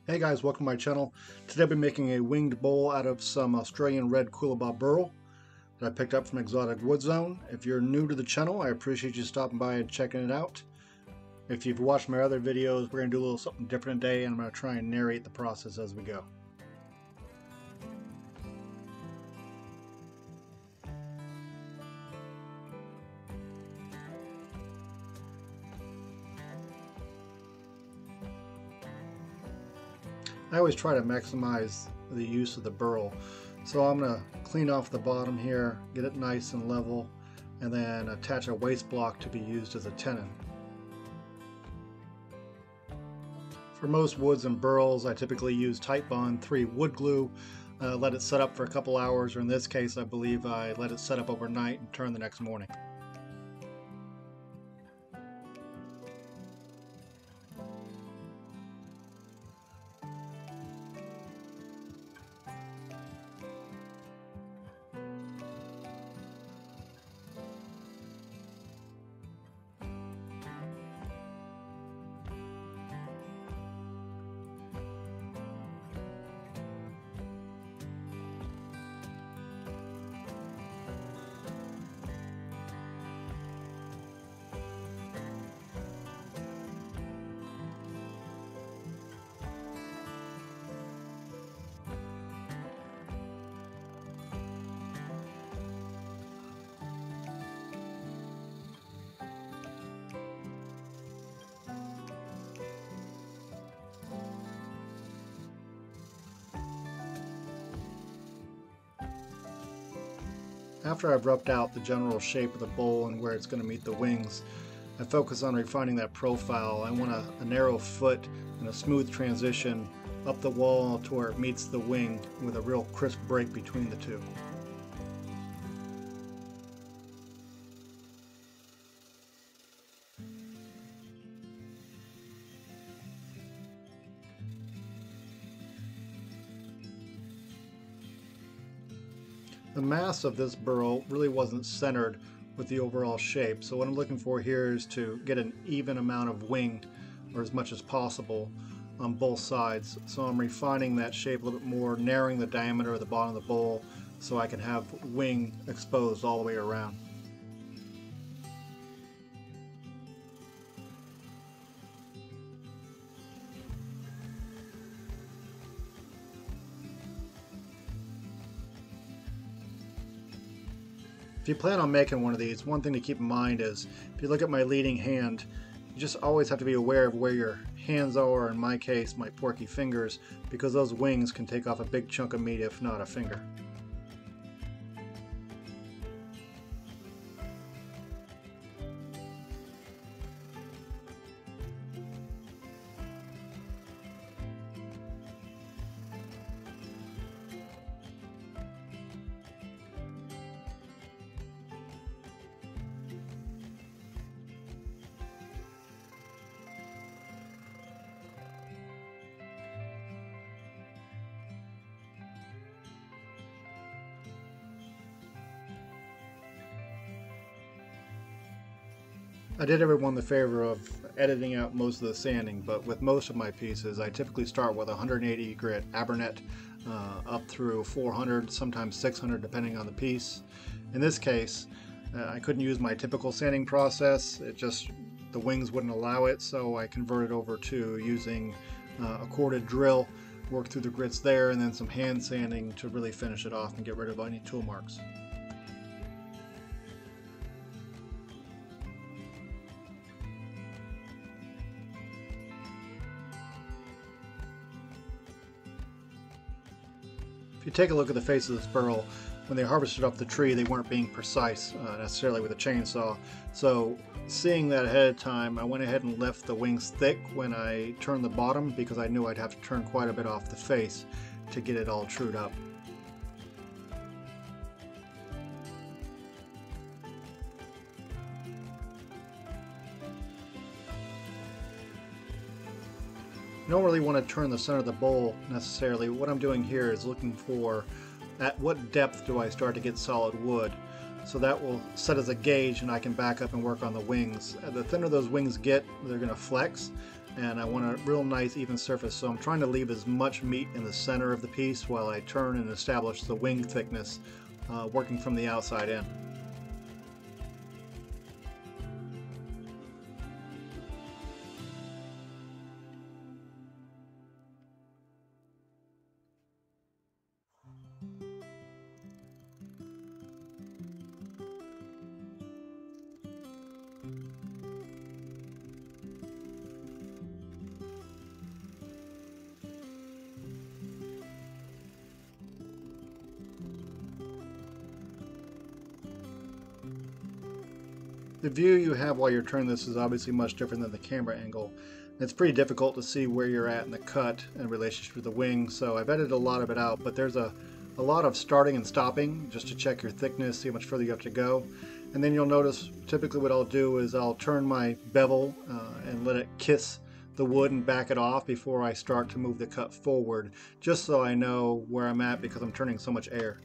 Hey guys, welcome to my channel. Today I'll be making a winged bowl out of some Australian Red Coolibah burl that I picked up from Exotic Wood Zone. If you're new to the channel, I appreciate you stopping by and checking it out. If you've watched my other videos, we're going to do a little something different today, and I'm going to try and narrate the process as we go. I always try to maximize the use of the burl. So I'm going to clean off the bottom here, get it nice and level, and then attach a waste block to be used as a tenon. For most woods and burls, I typically use Titebond 3 wood glue, let it set up for a couple hours, or in this case I believe I let it set up overnight and turn the next morning. After I've roughed out the general shape of the bowl and where it's going to meet the wings, I focus on refining that profile. I want a narrow foot and a smooth transition up the wall to where it meets the wing with a real crisp break between the two. The mass of this burl really wasn't centered with the overall shape, so what I'm looking for here is to get an even amount of wing, or as much as possible, on both sides. So I'm refining that shape a little bit more, narrowing the diameter of the bottom of the bowl so I can have wing exposed all the way around. If you plan on making one of these, one thing to keep in mind is, if you look at my leading hand, you just always have to be aware of where your hands are, or in my case, my porky fingers, because those wings can take off a big chunk of meat, if not a finger. I did everyone the favor of editing out most of the sanding, but with most of my pieces I typically start with 180 grit Abernet up through 400, sometimes 600 depending on the piece. In this case, I couldn't use my typical sanding process. The wings wouldn't allow it, so I converted over to using a corded drill, work through the grits there, and then some hand sanding to really finish it off and get rid of any tool marks. If you take a look at the face of this burl, when they harvested off the tree, they weren't being precise necessarily with a chainsaw. So seeing that ahead of time, I went ahead and left the wings thick when I turned the bottom, because I knew I'd have to turn quite a bit off the face to get it all trued up. You don't really want to turn the center of the bowl necessarily. What I'm doing here is looking for at what depth do I start to get solid wood. So that will set as a gauge, and I can back up and work on the wings. The thinner those wings get, they're going to flex. and I want a real nice even surface, so I'm trying to leave as much meat in the center of the piece while I turn and establish the wing thickness, working from the outside in. The view you have while you're turning this is obviously much different than the camera angle. It's pretty difficult to see where you're at in the cut in relationship to the wing, so I've edited a lot of it out, but there's a lot of starting and stopping just to check your thickness, see how much further you have to go. And then you'll notice typically what I'll do is I'll turn my bevel and let it kiss the wood and back it off before I start to move the cut forward, just so I know where I'm at because I'm turning so much air.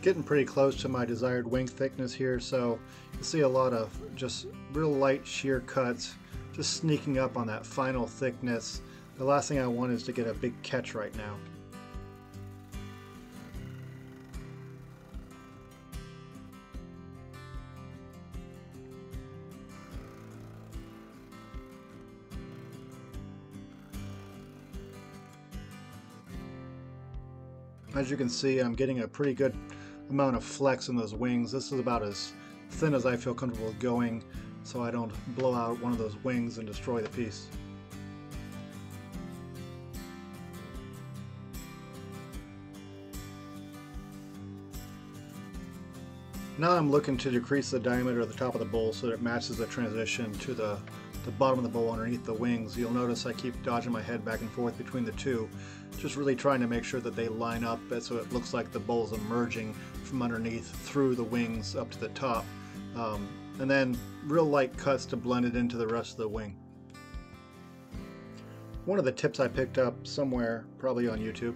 Getting pretty close to my desired wing thickness here, so you'll see a lot of just real light shear cuts just sneaking up on that final thickness. The last thing I want is to get a big catch right now. As you can see, I'm getting a pretty good amount of flex in those wings. This is about as thin as I feel comfortable going, so I don't blow out one of those wings and destroy the piece. Now I'm looking to decrease the diameter of the top of the bowl so that it matches the transition to the bottom of the bowl underneath the wings. You'll notice I keep dodging my head back and forth between the two, just really trying to make sure that they line up so it looks like the bowl's emerging from underneath through the wings up to the top. And then real light cuts to blend it into the rest of the wing. One of the tips I picked up somewhere, probably on YouTube,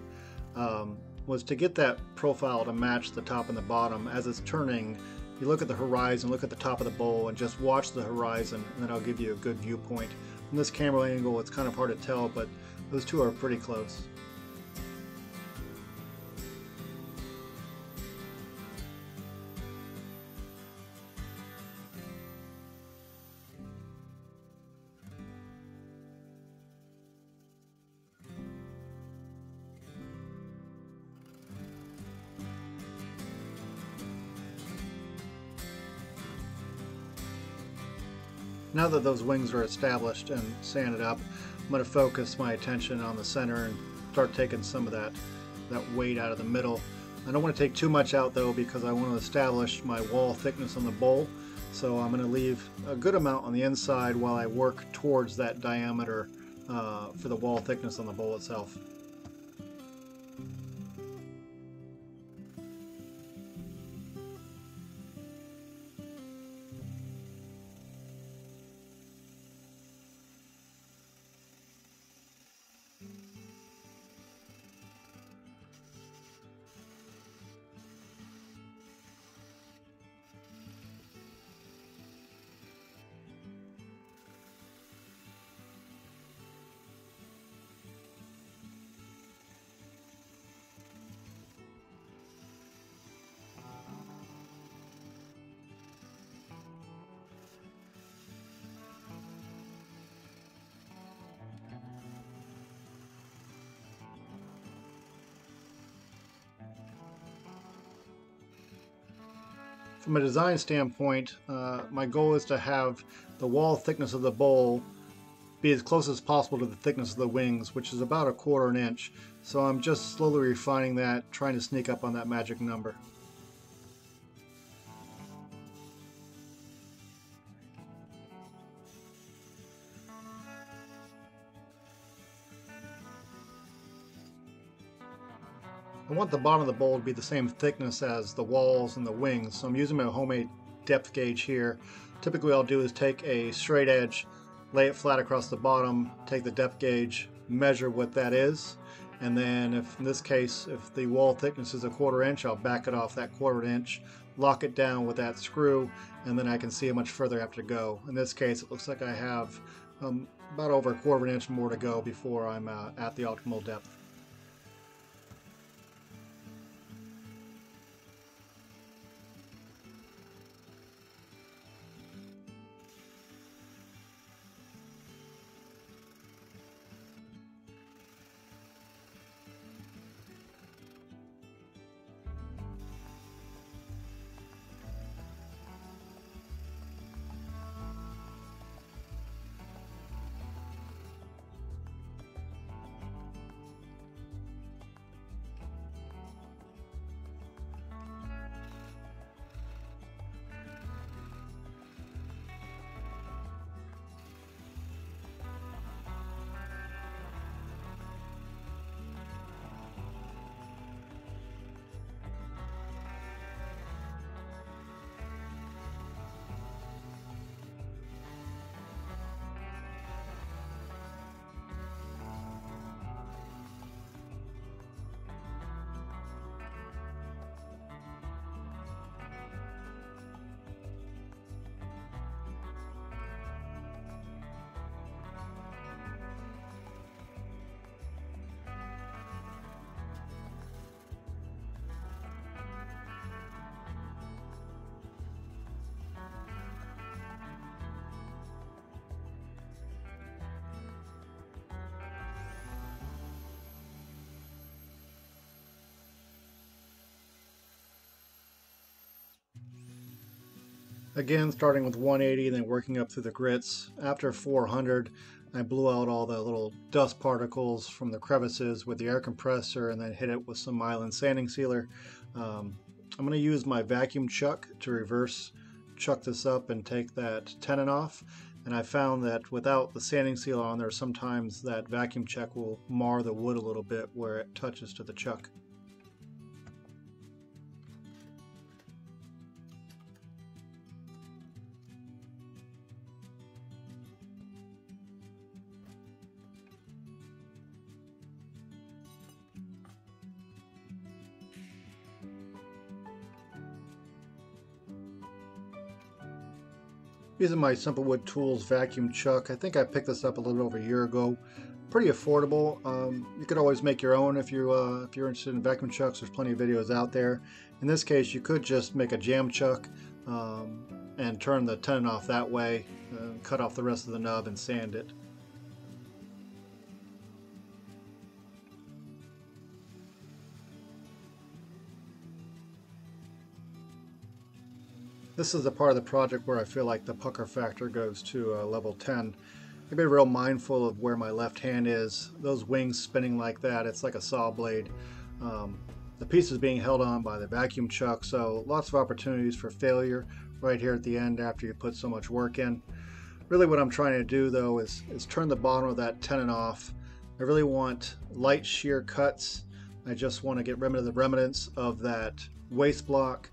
was to get that profile to match the top and the bottom. As it's turning, you look at the horizon, look at the top of the bowl, and just watch the horizon, and that'll give you a good viewpoint. From this camera angle, it's kind of hard to tell, but those two are pretty close. Now that those wings are established and sanded up, I'm going to focus my attention on the center and start taking some of that weight out of the middle. I don't want to take too much out though, because I want to establish my wall thickness on the bowl. So I'm going to leave a good amount on the inside while I work towards that diameter for the wall thickness on the bowl itself. From a design standpoint, my goal is to have the wall thickness of the bowl be as close as possible to the thickness of the wings, which is about 1/4 inch. So I'm just slowly refining that, trying to sneak up on that magic number. I want the bottom of the bowl to be the same thickness as the walls and the wings, so I'm using my homemade depth gauge here. Typically all I'll do is take a straight edge, lay it flat across the bottom, take the depth gauge, measure what that is, and then if in this case if the wall thickness is a 1/4 inch, I'll back it off that 1/4 inch, lock it down with that screw, and then I can see how much further I have to go. In this case it looks like I have about over a 1/4 inch more to go before I'm at the optimal depth. Again, starting with 180 and then working up through the grits. After 400, I blew out all the little dust particles from the crevices with the air compressor and then hit it with some myelin sanding sealer. I'm going to use my vacuum chuck to reverse chuck this up and take that tenon off. And I found that without the sanding sealer on there, sometimes that vacuum chuck will mar the wood a little bit where it touches to the chuck. Using my Simple Wood Tools vacuum chuck. I think I picked this up a little over a year ago. Pretty affordable. You could always make your own if you're interested in vacuum chucks. There's plenty of videos out there. In this case, you could just make a jam chuck and turn the tenon off that way, cut off the rest of the nub and sand it. This is the part of the project where I feel like the pucker factor goes to level 10. I've been real mindful of where my left hand is. Those wings spinning like that, it's like a saw blade. The piece is being held on by the vacuum chuck, so lots of opportunities for failure right here at the end after you put so much work in. Really what I'm trying to do though is turn the bottom of that tenon off. I really want light shear cuts. I just want to get rid of the remnants of that waste block.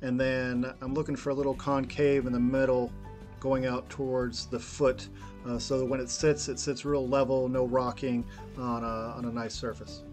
And then I'm looking for a little concave in the middle going out towards the foot so that when it sits real level, no rocking on a nice surface.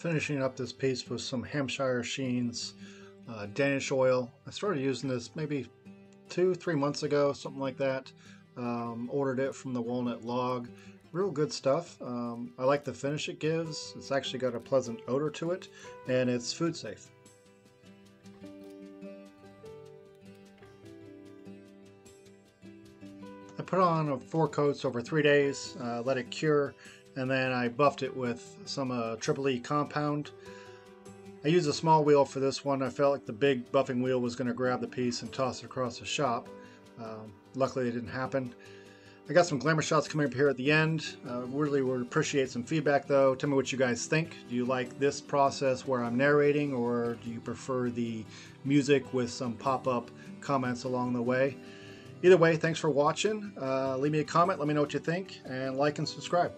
Finishing up this piece with some Hampshire Sheens Danish oil. I started using this maybe 2-3 months ago, something like that. Ordered it from the Walnut Log. Real good stuff. I like the finish it gives. It's actually got a pleasant odor to it, and it's food safe. I put on 4 coats over 3 days, let it cure, and then I buffed it with some Triple E compound. I used a small wheel for this one. I felt like the big buffing wheel was going to grab the piece and toss it across the shop. Luckily it didn't happen. I got some glamour shots coming up here at the end. Really would appreciate some feedback though. Tell me what you guys think. Do you like this process where I'm narrating, or do you prefer the music with some pop-up comments along the way? Either way, thanks for watching. Leave me a comment, let me know what you think, and like and subscribe.